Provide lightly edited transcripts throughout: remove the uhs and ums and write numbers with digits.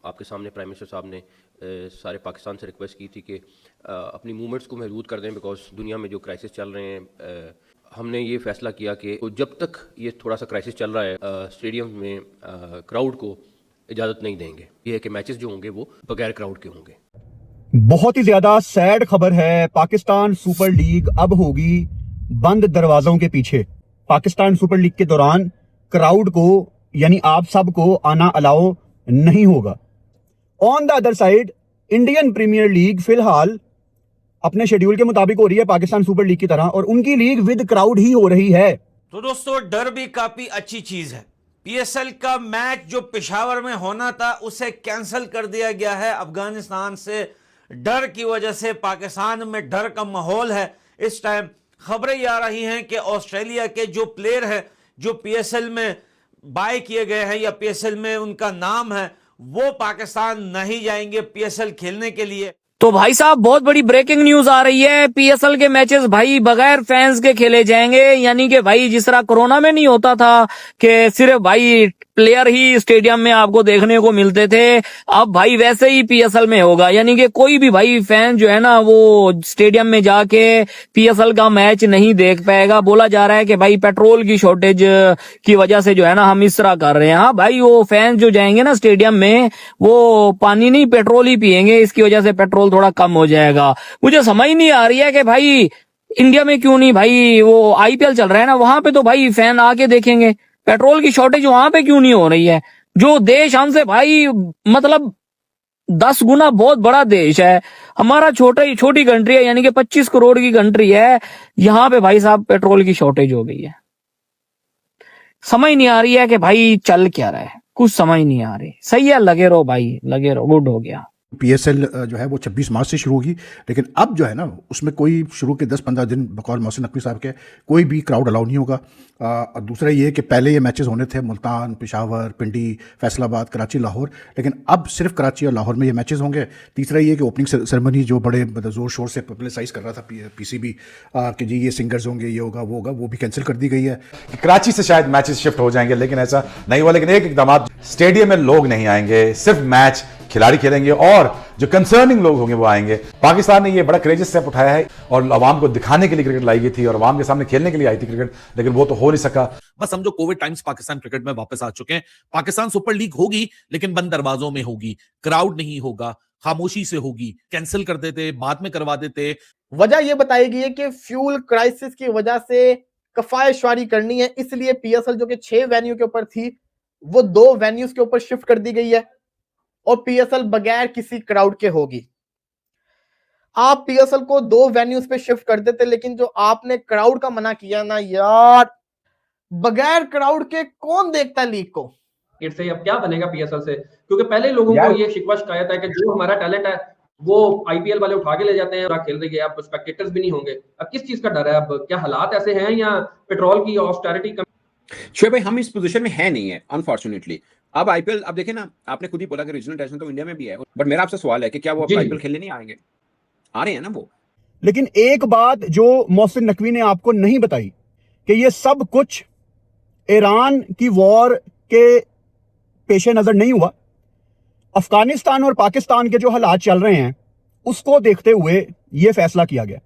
आपके सामने prime minister साहब ने सारे पाकिस्तान से रिक्वेस्ट की थी कि अपनी मूवमेंट्स को महदूद कर दें, बिकॉज दुनिया में जो क्राइसिस चल रहे हैं हमने ये फैसला किया कि जब तक ये थोड़ा सा क्राइसिस चल रहा है स्टेडियम में क्राउड को इजाज़त नहीं देंगे। ये है कि मैचेस जो होंगे वो बगैर क्राउड के होंगे। बहुत ही ज्यादा सैड खबर है, पाकिस्तान सुपर लीग अब होगी बंद दरवाजों के पीछे। पाकिस्तान सुपर लीग के दौरान क्राउड को यानी आप सबको आना अलाउ नहीं होगा। On the other side Indian Premier League फिलहाल अपने शेड्यूल के मुताबिक हो रही है पाकिस्तान सुपर लीग की तरह, और उनकी लीग विद क्राउड ही हो रही है। तो दोस्तों, डर भी काफी अच्छी चीज है। पीएसएल का मैच जो पेशावर में होना था उसे कैंसिल कर दिया गया है अफगानिस्तान से। डर की वजह से पाकिस्तान में डर का माहौल है। इस टाइम खबरें ये आ रही हैं कि ऑस्ट्रेलिया के जो प्लेयर हैं जो पीएसएल में बाय किए गए हैं या पीएसएल में उनका नाम है, वो पाकिस्तान नहीं जाएंगे पीएसएल खेलने के लिए। तो भाई साहब, बहुत बड़ी ब्रेकिंग न्यूज आ रही है। पीएसएल के मैचेस भाई बगैर फैंस के खेले जाएंगे, यानी कि भाई जिस तरह कोरोना में नहीं होता था कि सिर्फ भाई प्लेयर ही स्टेडियम में आपको देखने को मिलते थे, अब भाई वैसे ही पीएसएल में होगा। यानी कि कोई भी भाई फैन जो है ना वो स्टेडियम में जाके पीएसएल का मैच नहीं देख पाएगा। बोला जा रहा है कि भाई पेट्रोल की शॉर्टेज की वजह से जो है ना हम इस तरह कर रहे हैं। हाँ भाई, वो फैंस जो जाएंगे ना स्टेडियम में वो पानी नहीं पेट्रोल ही पियेंगे, इसकी वजह से पेट्रोल थोड़ा कम हो जाएगा। मुझे समझ नहीं आ रही है कि भाई इंडिया में क्यों नहीं भाई वो आईपीएल चल रहा है ना, वहां पे तो भाई फैन आके देखेंगे। पेट्रोल की शॉर्टेज वहां पे क्यों नहीं हो रही है? जो देश हमसे भाई मतलब 10 गुना बहुत बड़ा देश है, हमारा छोटी कंट्री है, यानी कि 25 करोड़ की कंट्री है, यहाँ पे भाई साहब पेट्रोल की शॉर्टेज हो गई है। समझ नहीं आ रही है कि भाई चल क्या रहा है, कुछ समझ नहीं आ रही। सही है, लगे रहो भाई, लगे रहो, गुड हो गया। पीएसएल जो है वो 26 मार्च से शुरू होगी, लेकिन अब जो है ना उसमें कोई शुरू के 10-15 दिन बकौल मोहसिन नकवी साहब के कोई भी क्राउड अलाउ नहीं होगा। और दूसरा ये कि पहले ये मैचेस होने थे मुल्तान, पेशावर, पिंडी, फैसलाबाद, कराची, लाहौर, लेकिन अब सिर्फ कराची और लाहौर में ये मैचेस होंगे। तीसरा ये कि ओपनिंग सेरेमनी जो बड़े ज़ोर शोर से पब्लिसाइज कर रहा था पीसीबी कि जी ये सिंगर्स होंगे, ये होगा वो होगा, वो भी कैंसिल कर दी गई है। कराची से शायद मैचेस शिफ्ट हो जाएंगे, लेकिन ऐसा नहीं हुआ। लेकिन एक इकदाम, स्टेडियम में लोग नहीं आएंगे, सिर्फ मैच खिलाड़ी खेलेंगे और जो कंसर्निंग लोग होंगे वो आएंगे। पाकिस्तान ने ये बड़ा क्रेजियस स्टेप उठाया है और अवाम को दिखाने के लिए क्रिकेट लाई गई थी और अवाम के सामने खेलने के लिए आई थी क्रिकेट, लेकिन वो तो हो नहीं सका। बस समझो कोविड टाइम्स पाकिस्तान क्रिकेट में वापस आ चुके हैं। पाकिस्तान सुपर लीग होगी लेकिन बंद दरवाजों में होगी, क्राउड नहीं होगा, खामोशी से होगी। कैंसिल कर देते, बाद में करवा देते। वजह यह बताई गई है कि फ्यूल क्राइसिस की वजह से कफायशवारी करनी है, इसलिए पीएसएल जो कि 6 वेन्यू के ऊपर थी वो 2 वेन्यूज के ऊपर शिफ्ट कर दी गई है और पीएसएल बगैर किसी क्राउड के होगी। आप पीएसएल को 2 वेन्यूज पे शिफ्ट कर देते, लेकिन जो आपने क्राउड का मना किया ना यार, बगैर क्राउड के कौन देखता लीग को? से अब क्या बनेगा पीएसएल से? क्योंकि पहले लोगों को ये शिकवा शिकायत है कि जो हमारा टैलेंट है वो आईपीएल वाले उठा के ले जाते हैं और खेल रही है, अब स्पेक्टेटर्स भी नहीं होंगे। अब किस चीज का डर है? अब क्या हालात ऐसे हैं या पेट्रोल की ऑस्टेरिटी? शोएब भाई, हम इस पोजीशन में है नहीं है अनफॉर्चुनेटली। अब आईपीएल, अब देखें ना, आपने खुद ही बोला कि रीजनल टेंशन तो इंडिया में भी है, बट मेरा आपसे सवाल है कि क्या वो आईपीएल खेलने नहीं आएंगे? आ रहे हैं ना वो। लेकिन एक बात जो मोहसिन नकवी ने आपको नहीं बताई कि ये सब कुछ ईरान की वॉर के पेशे नजर नहीं हुआ। अफगानिस्तान और पाकिस्तान के जो हालात चल रहे हैं उसको देखते हुए यह फैसला किया गया।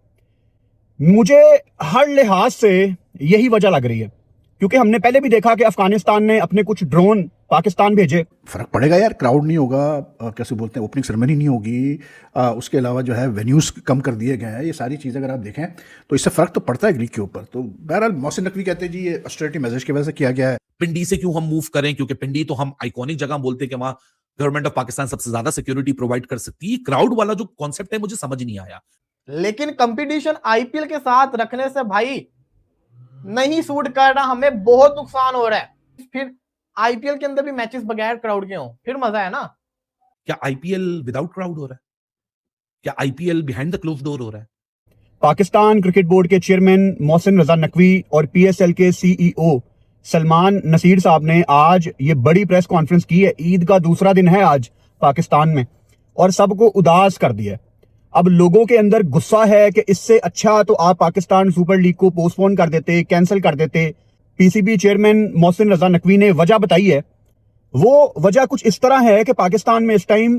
मुझे हर लिहाज से यही वजह लग रही है, क्योंकि हमने पहले भी देखा कि अफगानिस्तान ने अपने कुछ ड्रोन पाकिस्तान भेजे। फर्क पड़ेगा यार, क्राउड नहीं होगा, कैसे बोलते हैं, ओपनिंग सेरेमनी नहीं होगी, उसके अलावा जो है वेन्यूज कम कर दिए गए हैं। ये सारी चीज़ें अगर आप देखें तो इससे फर्क तो पड़ता है लीग के ऊपर। तो बहरहाल मोहसिन नकवी कहते हैं जी ये ऑस्टेरिटी मेजर्स की वजह से किया गया है। पिंडी से क्यों हम मूव करें? क्योंकि पिंडी तो हम आइकॉनिक जगह बोलते हैं कि वहां गवर्नमेंट ऑफ पाकिस्तान सबसे ज्यादा सिक्योरिटी प्रोवाइड कर सकती है। क्राउड वाला जो कॉन्सेप्ट है मुझे समझ नहीं आया। लेकिन कंपटीशन आईपीएल के साथ रखने से भाई नहीं सूट कर रहा, हमें बहुत नुकसान हो रहा है। फिर आईपीएल के अंदर भी मैचेस बगैर क्राउड के हों, फिर मजा है ना। क्या आईपीएल विदाउट क्राउड हो रहा है? क्या IPL behind the closed door हो रहा है? पाकिस्तान क्रिकेट बोर्ड के चेयरमैन मोहसिन रजा नकवी और पीएसएल के सीईओ सलमान नसीर साहब ने आज ये बड़ी प्रेस कॉन्फ्रेंस की है। ईद का दूसरा दिन है आज पाकिस्तान में और सबको उदास कर दिया। अब लोगों के अंदर गुस्सा है कि इससे अच्छा तो आप पाकिस्तान सुपर लीग को पोस्टपोन कर देते, कैंसिल कर देते। पीसीबी चेयरमैन मोहसिन रजा नकवी ने वजह बताई है। वो वजह कुछ इस तरह है कि पाकिस्तान में इस टाइम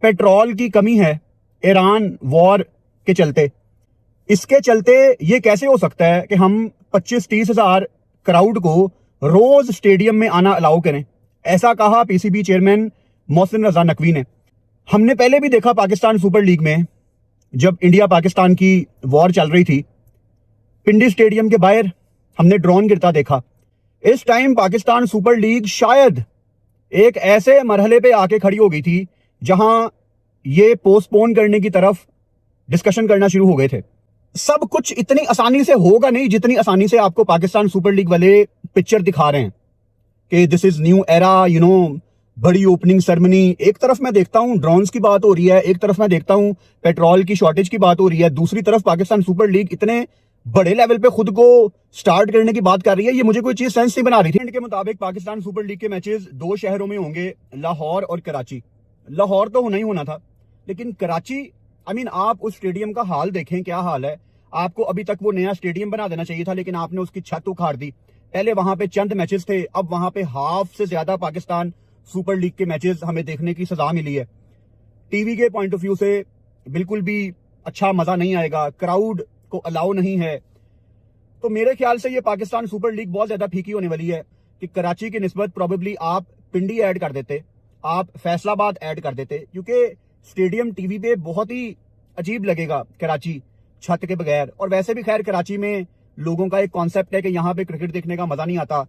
पेट्रोल की कमी है ईरान वॉर के चलते। इसके चलते ये कैसे हो सकता है कि हम 25-30 हज़ार क्राउड को रोज स्टेडियम में आना अलाउ करें? ऐसा कहा पीसीबी चेयरमैन मोहसिन रजा नकवी ने। हमने पहले भी देखा पाकिस्तान सुपर लीग में, जब इंडिया पाकिस्तान की वॉर चल रही थी, पिंडी स्टेडियम के बाहर हमने ड्रोन गिरता देखा। इस टाइम पाकिस्तान सुपर लीग शायद एक ऐसे मरहले पे आके खड़ी हो गई थी जहां ये पोस्टपोन करने की तरफ डिस्कशन करना शुरू हो गए थे। सब कुछ इतनी आसानी से होगा नहीं जितनी आसानी से आपको पाकिस्तान सुपर लीग वाले पिक्चर दिखा रहे हैं कि this is new era, you know, बड़ी ओपनिंग सेरेमनी। एक तरफ मैं देखता हूं ड्रोन्स की बात हो रही है, एक तरफ मैं देखता हूं पेट्रोल की शॉर्टेज की बात हो रही है, दूसरी तरफ पाकिस्तान सुपर लीग इतने बड़े लेवल पे खुद को स्टार्ट करने की बात कर रही है। ये मुझे कोई चीज सेंस नहीं बना रही थी। के मुताबिक पाकिस्तान सुपर लीग के मैचेस 2 शहरों में होंगे, लाहौर और कराची। लाहौर तो होना ही होना था, लेकिन कराची, आप उस स्टेडियम का हाल देखें, क्या हाल है। आपको अभी तक वो नया स्टेडियम बना देना चाहिए था, लेकिन आपने उसकी छत उखाड़ दी। पहले वहां पे चंद मैचेस थे, अब वहां पे हाफ से ज्यादा पाकिस्तान सुपर लीग के मैचेस हमें देखने की सजा मिली है। टीवी के पॉइंट ऑफ व्यू से बिल्कुल भी अच्छा मजा नहीं आएगा, क्राउड को अलाउ नहीं है। तो मेरे ख्याल से ये पाकिस्तान सुपर लीग बहुत ज्यादा फीकी होने वाली है कि कराची की निस्बत प्रोबेबली आप पिंडी ऐड कर देते, आप फैसलाबाद ऐड कर देते, क्योंकि स्टेडियम टीवी पे बहुत ही अजीब लगेगा कराची छत के बगैर। और वैसे भी खैर कराची में लोगों का एक कॉन्सेप्ट है कि यहाँ पे क्रिकेट देखने का मजा नहीं आता।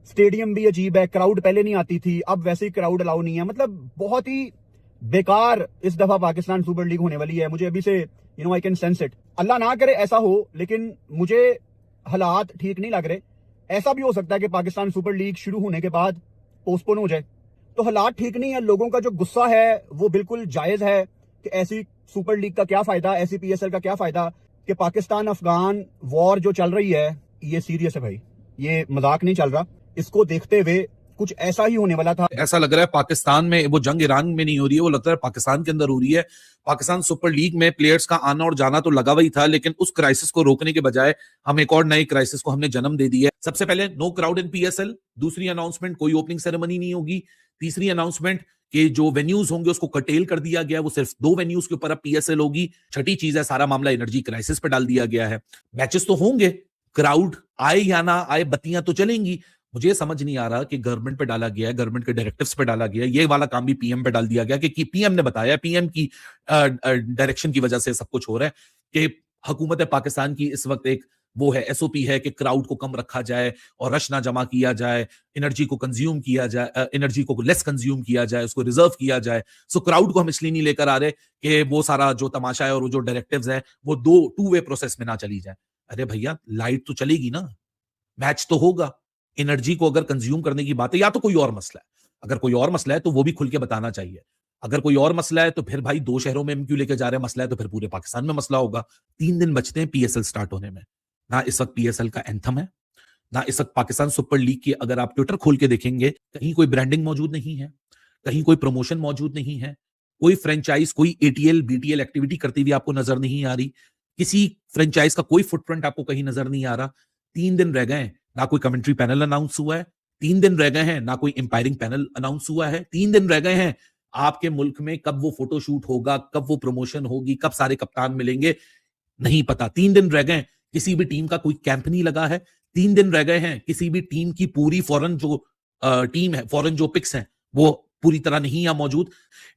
स्टेडियम भी अजीब है, क्राउड पहले नहीं आती थी, अब वैसे ही क्राउड अलाउ नहीं है। मतलब बहुत ही बेकार इस दफा पाकिस्तान सुपर लीग होने वाली है। मुझे अभी से आई कैन सेंस इट। अल्लाह ना करे ऐसा हो, लेकिन मुझे हालात ठीक नहीं लग रहे। ऐसा भी हो सकता है कि पाकिस्तान सुपर लीग शुरू होने के बाद पोस्टपोन हो जाए। तो हालात ठीक नहीं है। लोगों का जो गुस्सा है वो बिल्कुल जायज है कि ऐसी सुपर लीग का क्या फायदा, ऐसी पीएसएल का क्या फायदा कि पाकिस्तान अफगान वॉर जो चल रही है ये सीरियस है भाई, ये मजाक नहीं चल रहा। इसको देखते हुए कुछ ऐसा ही होने वाला था। ऐसा लग रहा है पाकिस्तान में वो जंग ईरान में नहीं हो रही है, वो लगता है पाकिस्तान के अंदर हो रही है। पाकिस्तान सुपर लीग में प्लेयर्स का आना और जाना तो लगा हुआ ही था, लेकिन उस क्राइसिस को रोकने के बजाय हम एक और नए क्राइसिस को हमने जन्म दे दिया है। सबसे पहले नो क्राउड इन पीएसएल, दूसरी अनाउंसमेंट कोई ओपनिंग सेरेमनी नहीं होगी, तीसरी अनाउंसमेंट कि जो वेन्यूज होंगे उसको कटेल कर दिया गया, वो सिर्फ 2 वेन्यूज के ऊपर अब पीएसएल होगी। छठी चीज है, सारा मामला एनर्जी क्राइसिस पे डाल दिया गया है। मैचेस तो होंगे, क्राउड आए या ना आए, बत्तियां तो चलेंगी। मुझे समझ नहीं आ रहा कि गवर्नमेंट पे डाला गया है, गवर्नमेंट के डायरेक्टिव्स पे डाला गया है, ये वाला काम भी पीएम पे डाल दिया गया कि पीएम ने बताया, पीएम की डायरेक्शन की वजह से सब कुछ हो रहा है कि हुकूमत पाकिस्तान की इस वक्त एक वो है, एसओपी है कि क्राउड को कम रखा जाए और रश ना जमा किया जाए, एनर्जी को कंज्यूम किया जाए, एनर्जी को लेस कंज्यूम किया जाए, उसको रिजर्व किया जाए। सो क्राउड को हम इसलिए नहीं लेकर आ रहे कि वो सारा जो तमाशा है और वो जो डायरेक्टिव्स है वो 2 वे प्रोसेस में ना चली जाए। अरे भैया, लाइट तो चलेगी ना, मैच तो होगा। एनर्जी को अगर कंज्यूम करने की बात है, या तो कोई और मसला है, अगर कोई और मसला है तो वो भी खुल के बताना चाहिए। अगर कोई और मसला है तो फिर भाई 2 शहरों में हम क्यों लेके जा रहे हैं, मसला है तो फिर पूरे पाकिस्तान में मसला होगा। 3 दिन बचते हैं पीएसएल स्टार्ट होने में। ना इस वक्त पीएसएल का एंथम है, ना इस वक्त पाकिस्तान सुपर लीग की अगर आप ट्विटर खोल के देखेंगे, कहीं कोई ब्रांडिंग मौजूद नहीं है, कहीं कोई प्रमोशन मौजूद नहीं है, कोई फ्रेंचाइज, कोई एटीएल बीटीएल एक्टिविटी करती हुई आपको नजर नहीं आ रही, किसी फ्रेंचाइज का कोई फुटप्रिंट आपको कहीं नजर नहीं आ रहा। 3 दिन रह गए, ना कोई कमेंट्री पैनल अनाउंस हुआ है, 3 दिन रह गए हैं, ना कोई एम्पायरिंग पैनल अनाउंस हुआ है, 3 दिन रह गए हैं। आपके मुल्क में कब वो फोटोशूट होगा, कब वो प्रमोशन होगी, कब सारे कप्तान मिलेंगे, नहीं पता। 3 दिन रह गए, किसी भी टीम का कोई कैंप नहीं लगा है। 3 दिन रह गए हैं, किसी भी टीम की पूरी फॉरेन जो टीम है, फॉरेन जो पिक्स हैं, वो पूरी तरह नहीं है मौजूद।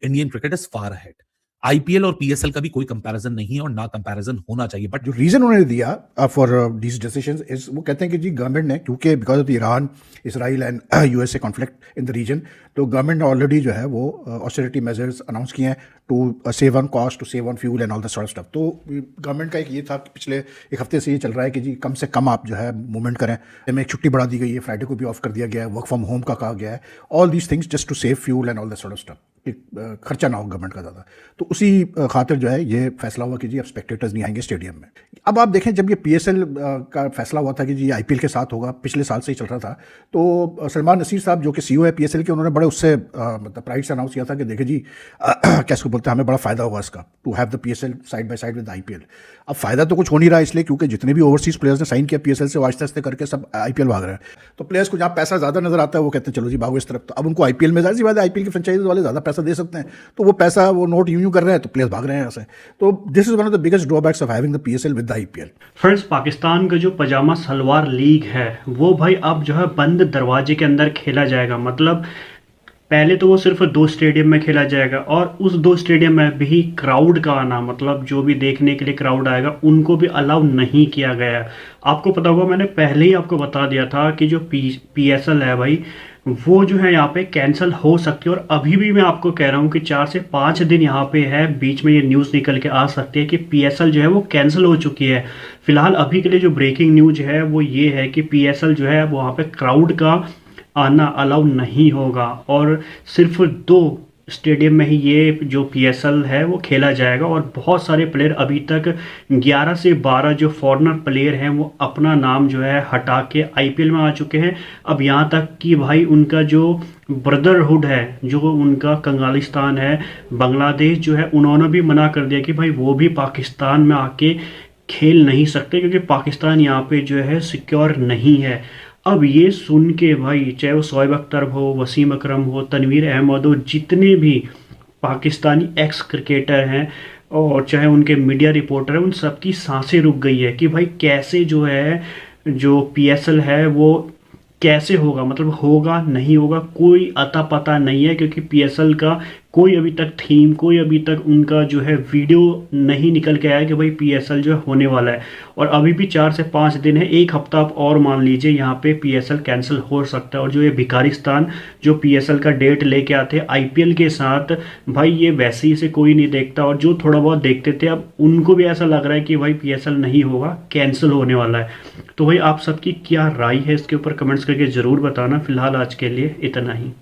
Indian cricket is far ahead. IPL और पीएसएल का भी कोई कंपैरिजन नहीं है और ना कंपैरिजन होना चाहिए। बट जो रीजन उन्होंने दिया फॉर दीज डिसीजंस इज, वो कहते हैं कि जी गवर्नमेंट ने, क्योंकि because of Iran, Israel and USA conflict in the region, तो गवर्नमेंट ने ऑलरेडी जो है वो ऑस्टेरिटी मेजर्स अनाउंस किए हैं to save on cost, to save on fuel and all the sort of stuff. तो गवर्नमेंट का एक ये था कि पिछले एक हफ्ते से ये चल रहा है कि जी कम से कम आप जो है मूवमेंट करें। हमें एक छुट्टी बढ़ा दी गई है, फ्राइडे को भी ऑफ कर दिया गया है, वर्क फ्रॉम होम का कहा गया है, all these things just to save fuel and all the sort of stuff. कि खर्चा ना हो गवर्नमेंट का ज़्यादा। तो उसी खातिर जो है ये फैसला हुआ कि जी अब स्पेक्टेटर्स नहीं आएंगे स्टेडियम में। अब आप देखें जब ये PSL का फैसला हुआ था कि जी IPL के साथ होगा, पिछले साल से ही चल रहा था, तो सलमान नसीर साहब जो कि CEO है PSL के, उन्होंने बड़े उससे मतलब प्राइड से अनाउंस किया था कि देखिए जी कैसे बोलते हैं, हमें बड़ा फ़ायदा होगा इसका, to have the PSL side by side with IPL। अब फ़ायदा तो कुछ हो नहीं रहा इसलिए क्योंकि जितने भी ओवरसीज़ प्लेयर्स ने साइन किया PSL से, वो आहिस्ते आहिस्ते करके सब IPL भाग रहे हैं। तो प्लेयर्स को जहाँ पैसा ज़्यादा नजर आता है वो कहते हैं चलो जी भागो इस तरफ। तो अब उनको IPL में ज़ाहिर सी बात है IPL के फ्रेंचाइज वाले ज़्यादा पैसा दे सकते हैं, तो वो पैसा वो नोट यूं कर रहे हैं, तो प्लेयर्स भाग रहे हैं यहाँ से। तो this is one of the biggest drawbacks of having the PSL with the IPL। Friends, Pakistan का जो पजामा सलवार लीग है वो भाई अब जो है बंद दरवाजे के अंदर खेला जाएगा। मतलब पहले तो वो सिर्फ 2 स्टेडियम में खेला जाएगा और उस 2 स्टेडियम में भी क्राउड का आना, मतलब जो भी देखने के लिए क्राउड आएगा उनको भी अलाउ नहीं किया गया है। आपको पता होगा, मैंने पहले ही आपको बता दिया था कि जो PSL है भाई वो जो है यहाँ पे कैंसिल हो सकती है। और अभी भी मैं आपको कह रहा हूँ कि 4 से 5 दिन यहाँ पे है, बीच में ये न्यूज़ निकल के आ सकती है कि PSL जो है वो कैंसिल हो चुकी है। फिलहाल अभी के लिए जो ब्रेकिंग न्यूज है वो ये है कि PSL जो है वहाँ पे क्राउड का आना अलाउ नहीं होगा और सिर्फ 2 स्टेडियम में ही ये जो PSL है वो खेला जाएगा। और बहुत सारे प्लेयर अभी तक 11 से 12 जो फॉरेनर प्लेयर हैं वो अपना नाम जो है हटा के IPL में आ चुके हैं। अब यहाँ तक कि भाई उनका जो ब्रदरहुड है, जो उनका कंगालिस्तान है, बांग्लादेश जो है, उन्होंने भी मना कर दिया कि भाई वो भी पाकिस्तान में आके खेल नहीं सकते क्योंकि पाकिस्तान यहाँ पे जो है सिक्योर नहीं है। अब ये सुन के भाई चाहे वो शोएब अख्तर हो, वसीम अकरम हो, तनवीर अहमद हो, जितने भी पाकिस्तानी एक्स क्रिकेटर हैं और चाहे उनके मीडिया रिपोर्टर हैं, उन सबकी सांसें रुक गई है कि भाई कैसे जो है जो PSL है वो कैसे होगा, मतलब होगा नहीं होगा कोई अता पता नहीं है। क्योंकि PSL का कोई अभी तक थीम, कोई अभी तक उनका जो है वीडियो नहीं निकल के आया कि भाई PSL जो है होने वाला है। और अभी भी 4 से 5 दिन है, 1 हफ्ता आप और मान लीजिए यहाँ पे PSL कैंसिल हो सकता है। और जो ये भिखारिस्तान जो PSL का डेट लेके आते हैं IPL के साथ, भाई ये वैसे ही से कोई नहीं देखता और जो थोड़ा बहुत देखते थे अब उनको भी ऐसा लग रहा है कि भाई PSL नहीं होगा, कैंसिल होने वाला है। तो भाई आप सबकी क्या राय है इसके ऊपर कमेंट्स करके ज़रूर बताना। फिलहाल आज के लिए इतना ही।